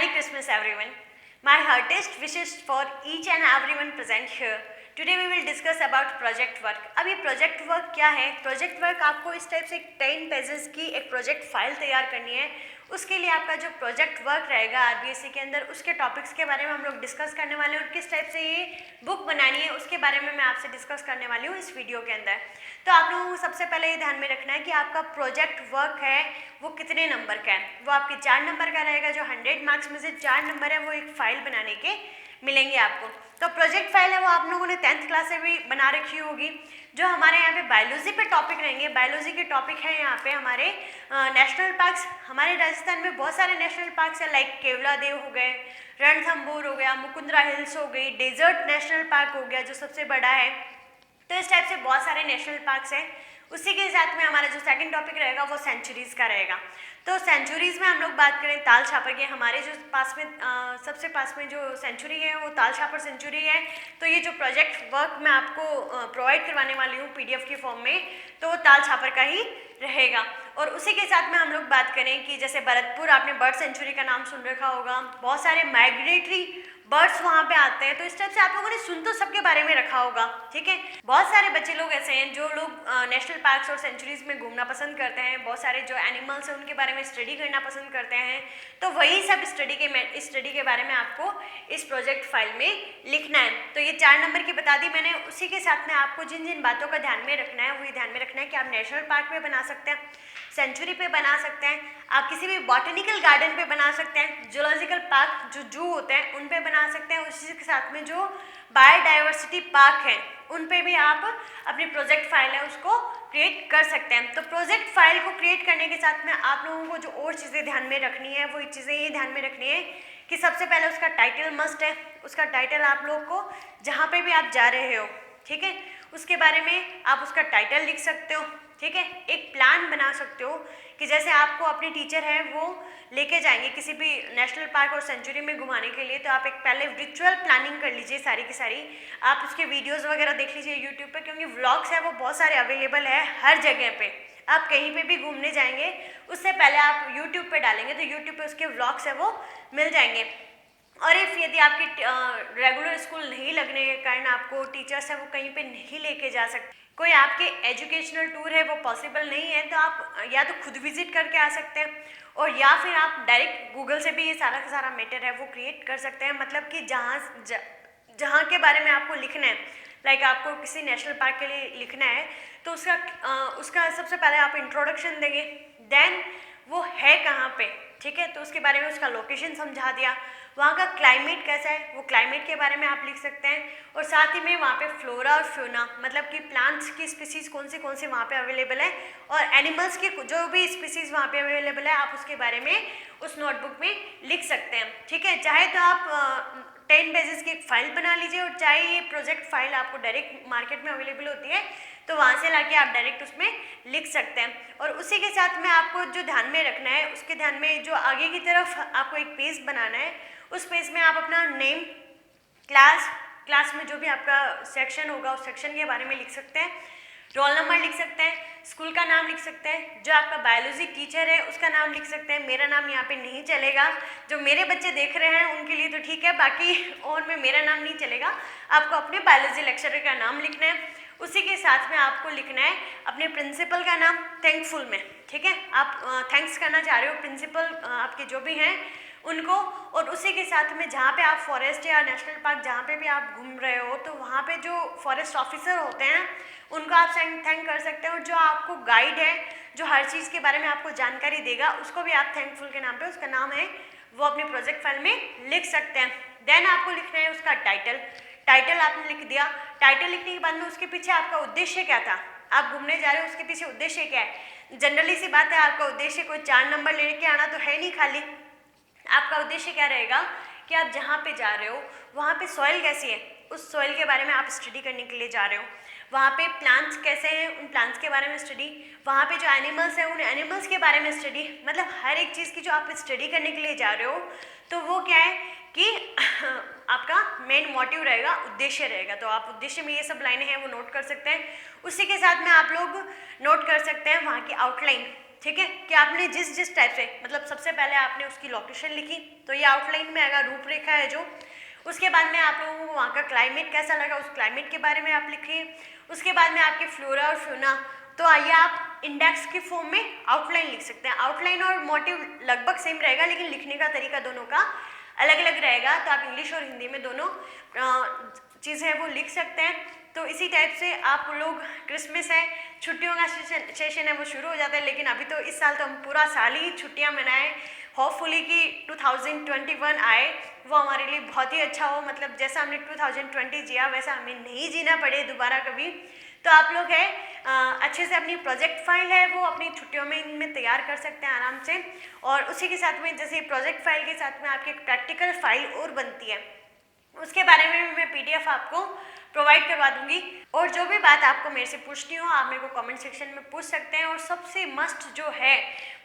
Merry Christmas everyone. My heartiest wishes for each and everyone present here. Today we will discuss about project work. अब ये project work क्या है? Project work आपको इस type से 10 pages की एक प्रोजेक्ट फाइल तैयार करनी है. उसके लिए आपका जो प्रोजेक्ट वर्क रहेगा आरबीएससी के अंदर उसके टॉपिक्स के बारे में हम लोग डिस्कस करने वाले हैं और किस टाइप से ये बुक बनानी है उसके बारे में मैं आपसे डिस्कस करने वाली हूँ इस वीडियो के अंदर. तो आप लोगों को सबसे पहले ये ध्यान में रखना है कि आपका प्रोजेक्ट वर्क है वो कितने नंबर का है. वो आपके 4 नंबर का रहेगा. जो 100 मार्क्स में से 4 नंबर है वो एक फाइल बनाने के मिलेंगे आपको. तो प्रोजेक्ट फाइल है वो आप लोगों ने 10th क्लास से भी बना रखी होगी. जो हमारे यहाँ पे बायोलॉजी पे टॉपिक रहेंगे, बायोलॉजी के टॉपिक है यहाँ पे हमारे नेशनल पार्क्स. हमारे राजस्थान में बहुत सारे नेशनल पार्क्स हैं, लाइक केवलादेव हो गए, रणथंभौर हो गया, मुकुंदरा हिल्स हो गई, डेजर्ट नेशनल पार्क हो गया जो सबसे बड़ा है. तो इस टाइप से बहुत सारे नेशनल पार्क्स हैं. उसी के साथ में हमारा जो सेकंड टॉपिक रहेगा वो सेंचुरीज़ का रहेगा. तो सेंचुरीज़ में हम लोग बात करें ताल छापर के, हमारे जो पास में सबसे पास में जो सेंचुरी है वो ताल छापर सेंचुरी है. तो ये जो प्रोजेक्ट वर्क मैं आपको प्रोवाइड करवाने वाली हूँ पीडीएफ के फॉर्म में, तो वो ताल छापर का ही रहेगा. और उसी के साथ में हम लोग बात करें कि जैसे भरतपुर, आपने बर्ड सेंचुरी का नाम सुन रखा होगा. बहुत सारे माइग्रेटरी बर्ड्स वहाँ पे आते हैं. तो इस टाइप से आप लोगों ने सुन तो सबके बारे में रखा होगा. ठीक है, बहुत सारे बच्चे लोग ऐसे हैं जो लोग नेशनल पार्क्स और सेंचुरीज में घूमना पसंद करते हैं. बहुत सारे जो एनिमल्स हैं उनके बारे में स्टडी करना पसंद करते हैं. तो वही सब स्टडी के बारे में आपको इस प्रोजेक्ट फाइल में लिखना है. तो ये 4 नंबर की बता दी मैंने. उसी के साथ में आपको जिन जिन बातों का ध्यान में रखना है वो ये ध्यान में रखना है कि आप नेशनल पार्क में बना सकते हैं, सेंचुरी पे बना सकते हैं, आप किसी भी बॉटनिकल गार्डन पे बना सकते हैं, जूलॉजिकल पार्क जो जू होते हैं उन पे बना सकते हैं. उसी के साथ में जो बायोडाइवर्सिटी पार्क है उन पे भी आप अपनी प्रोजेक्ट फाइल है उसको क्रिएट कर सकते हैं. तो प्रोजेक्ट फाइल को क्रिएट करने के साथ में आप लोगों को जो और चीज़ें ध्यान में रखनी है वो चीज़ें ये ध्यान में रखनी है कि सबसे पहले उसका टाइटल मस्ट है. उसका टाइटल आप लोग को जहाँ पे भी आप जा रहे हो, ठीक है, उसके बारे में आप उसका टाइटल लिख सकते हो. ठीक है, एक प्लान बना सकते हो कि जैसे आपको अपने टीचर हैं वो लेके जाएंगे किसी भी नेशनल पार्क और सेंचुरी में घुमाने के लिए, तो आप एक पहले विजुअल प्लानिंग कर लीजिए सारी की सारी. आप उसके वीडियोस वगैरह देख लीजिए यूट्यूब पे, क्योंकि व्लॉग्स है वो बहुत सारे अवेलेबल है हर जगह पे. आप कहीं पे भी घूमने जाएंगे उससे पहले आप यूट्यूब पे डालेंगे तो यूट्यूब पे उसके व्लॉग्स है वो मिल जाएंगे. और यदि आपकी रेगुलर स्कूल नहीं लगने के कारण आपको टीचर्स है वो कहीं पे नहीं लेके जा सकते, कोई आपके एजुकेशनल टूर है वो पॉसिबल नहीं है, तो आप या तो खुद विजिट करके आ सकते हैं और या फिर आप डायरेक्ट गूगल से भी ये सारा का सारा मैटर है वो क्रिएट कर सकते हैं. मतलब कि जहाँ के बारे में आपको लिखना है, लाइक आपको किसी नेशनल पार्क के लिए लिखना है तो उसका सबसे पहले आप इंट्रोडक्शन देंगे, देन वो है कहाँ पे, ठीक है, तो उसके बारे में उसका लोकेशन समझा दिया, वहाँ का क्लाइमेट कैसा है वो क्लाइमेट के बारे में आप लिख सकते हैं. और साथ ही में वहाँ पे फ्लोरा और फ्योना, मतलब कि प्लांट्स की स्पीसीज़ कौन से वहाँ पे अवेलेबल है और एनिमल्स की जो भी स्पीसीज़ वहाँ पे अवेलेबल है आप उसके बारे में उस नोटबुक में लिख सकते हैं. ठीक है, चाहे तो आप 10 पेजेस की एक फाइल बना लीजिए और चाहे ये प्रोजेक्ट फाइल आपको डायरेक्ट मार्केट में अवेलेबल होती है तो वहाँ से लाके आप डायरेक्ट उसमें लिख सकते हैं. और उसी के साथ में आपको जो ध्यान में रखना है उसके ध्यान में जो आगे की तरफ आपको एक पेज बनाना है, उस पेज में आप अपना नेम, क्लास में जो भी आपका सेक्शन होगा उस सेक्शन के बारे में लिख सकते हैं, रोल नंबर लिख सकते हैं, स्कूल का नाम लिख सकते हैं, जो आपका बायोलॉजी टीचर है उसका नाम लिख सकते हैं. मेरा नाम यहाँ पे नहीं चलेगा, जो मेरे बच्चे देख रहे हैं उनके लिए तो ठीक है, बाकी और में मेरा नाम नहीं चलेगा. आपको अपने बायोलॉजी लेक्चरर का नाम लिखना है. उसी के साथ में आपको लिखना है अपने प्रिंसिपल का नाम थैंकफुल में. ठीक है, आप थैंक्स करना चाह रहे हो प्रिंसिपल आपके जो भी हैं उनको. और उसी के साथ में जहाँ पे आप फॉरेस्ट या नेशनल पार्क जहाँ पे भी आप घूम रहे हो तो वहाँ पे जो फॉरेस्ट ऑफिसर होते हैं उनको आप थैंक कर सकते हैं. और जो आपको गाइड है जो हर चीज़ के बारे में आपको जानकारी देगा उसको भी आप थैंकफुल के नाम पे उसका नाम है वो अपनी प्रोजेक्ट फाइल में लिख सकते हैं. देन आपको लिखना है उसका टाइटल आपने लिख दिया. टाइटल लिखने के बाद में उसके पीछे आपका उद्देश्य क्या था, आप घूमने जा रहे हो उसके पीछे उद्देश्य क्या है. जनरली सी बात है, आपका उद्देश्य कोई 4 नंबर लेके आना तो है नहीं खाली. आपका उद्देश्य क्या रहेगा कि आप जहाँ पे जा रहे हो वहाँ पे सॉइल कैसी है उस सॉइल के बारे में आप स्टडी करने के लिए जा रहे हो. वहाँ पे प्लांट्स कैसे हैं उन प्लांट्स के बारे में स्टडी, वहाँ पे जो एनिमल्स हैं उन एनिमल्स के बारे में स्टडी. मतलब हर एक चीज़ की जो आप स्टडी करने के लिए जा रहे हो तो वो क्या है कि आपका मेन मोटिव रहेगा, उद्देश्य रहेगा. तो आप उद्देश्य में ये सब लाइनें हैं वो नोट कर सकते हैं. उसी के साथ में आप लोग नोट कर सकते हैं वहाँ की आउटलाइन. ठीक है, कि आपने जिस जिस टाइप से, मतलब सबसे पहले आपने उसकी लोकेशन लिखी, तो ये आउटलाइन में आएगा, रूपरेखा है जो। उसके बाद में आप लोगों को वहाँ का क्लाइमेट कैसा लगा, उस क्लाइमेट के बारे में आप लिखिए। उसके बाद में आपके फ्लोरा और फ्यूना, तो आइए आप इंडेक्स की फॉर्म में आउटलाइन लिख सकते हैं। आउटलाइन और मोटिव लगभग सेम रहेगा, लेकिन लिखने का तरीका दोनों का अलग अलग रहेगा, तो आप इंग्लिश और हिंदी में दोनों चीज़ें हैं वो लिख सकते हैं। तो इसी टाइप से आप लोग, क्रिसमस है, छुट्टियों का सेशन है वो शुरू हो जाता है, लेकिन अभी तो इस साल तो हम पूरा साल ही छुट्टियां मनाएं। होपफुली कि 2021 आए वो हमारे लिए बहुत ही अच्छा हो, मतलब जैसा हमने 2020 जिया वैसा हमें नहीं जीना पड़े दोबारा कभी। तो आप लोग है अच्छे से अपनी प्रोजेक्ट फाइल है वो अपनी छुट्टियों में इनमें तैयार कर सकते हैं आराम से। और उसी के साथ में, जैसे प्रोजेक्ट फाइल के साथ में आपकी एक प्रैक्टिकल फाइल और बनती है, उसके बारे में भी मैं पीडीएफ आपको प्रोवाइड करवा दूंगी। और जो भी बात आपको मेरे से पूछनी हो आप मेरे को कमेंट सेक्शन में पूछ सकते हैं। और सबसे मस्ट जो है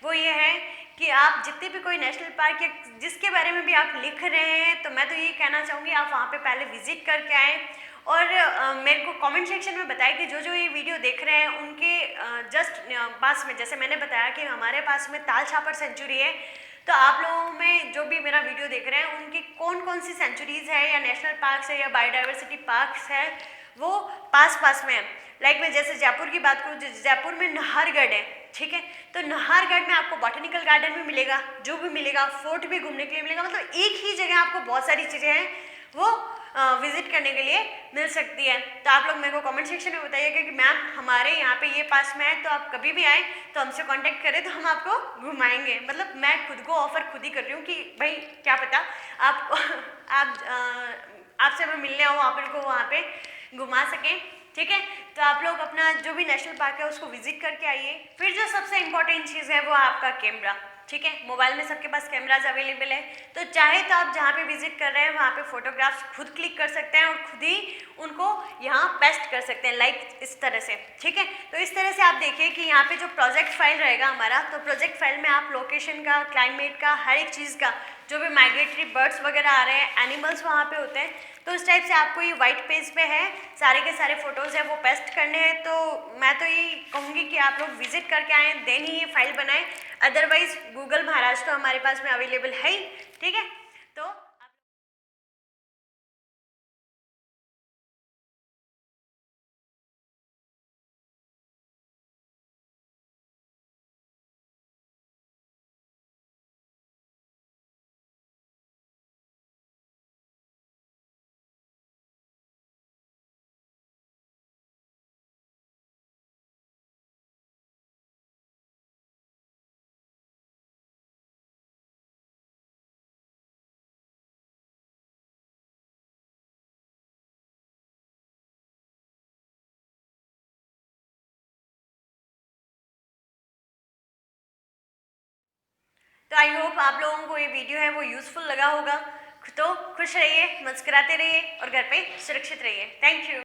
वो ये है कि आप जितने भी कोई नेशनल पार्क या जिसके बारे में भी आप लिख रहे हैं, तो मैं तो ये कहना चाहूँगी आप वहाँ पे पहले विजिट करके आएँ। और मेरे को कमेंट सेक्शन में बताएं कि जो जो ये वीडियो देख रहे हैं उनके जस्ट पास में, जैसे मैंने बताया कि हमारे पास में ताल छापर सेंचुरी है, तो आप लोगों में जो भी मेरा वीडियो देख रहे हैं उनकी कौन कौन सी सेंचुरीज है या नेशनल पार्क्स है या बायोडाइवर्सिटी पार्क्स है वो पास पास में है। लाइक मैं जैसे जयपुर की बात करूँ, जयपुर में नाहरगढ़ है, ठीक है, तो नाहरगढ़ में आपको बॉटनिकल गार्डन भी मिलेगा, जो भी मिलेगा, फोर्ट भी घूमने के लिए मिलेगा, मतलब एक ही जगह आपको बहुत सारी चीज़ें हैं वो विजिट करने के लिए मिल सकती है। तो आप लोग मेरे को कमेंट सेक्शन में बताइएगा कि मैम हमारे यहाँ पे ये पास में है, तो आप कभी भी आए तो हमसे कांटेक्ट करें तो हम आपको घुमाएंगे। मतलब मैं खुद को ऑफर खुद ही कर रही हूँ कि भाई क्या पता आप आपसे मैं मिलने आऊँ, आप इनको वहाँ पे घुमा सकें, ठीक है। तो आप लोग अपना जो भी नेशनल पार्क है उसको विजिट करके आइए। फिर जो सबसे इम्पोर्टेंट चीज़ है वो आपका कैमरा, ठीक है। मोबाइल में सबके पास कैमराज अवेलेबल है, तो चाहे तो आप जहाँ पे विजिट कर रहे हैं वहाँ पे फोटोग्राफ्स खुद क्लिक कर सकते हैं और खुद ही उनको यहाँ पेस्ट कर सकते हैं, लाइक इस तरह से, ठीक है। तो इस तरह से आप देखिए कि यहाँ पे जो प्रोजेक्ट फाइल रहेगा हमारा, तो प्रोजेक्ट फाइल में आप लोकेशन का, क्लाइमेट का, हर एक चीज़ का, जो भी माइग्रेटरी बर्ड्स वगैरह आ रहे हैं, एनिमल्स वहाँ पे होते हैं, तो इस टाइप से आपको ये वाइट पेज पे है, सारे के सारे फोटोज़ हैं वो पेस्ट करने हैं। तो मैं तो ये कहूँगी कि आप लोग विजिट करके आएँ, देन ही ये फाइल बनाएं, अदरवाइज गूगल महाराज तो हमारे पास में अवेलेबल है ही, ठीक है। तो आई होप आप लोगों को ये वीडियो है वो यूज़फुल लगा होगा। तो खुश रहिए, मुस्कुराते रहिए और घर पे सुरक्षित रहिए। Thank you.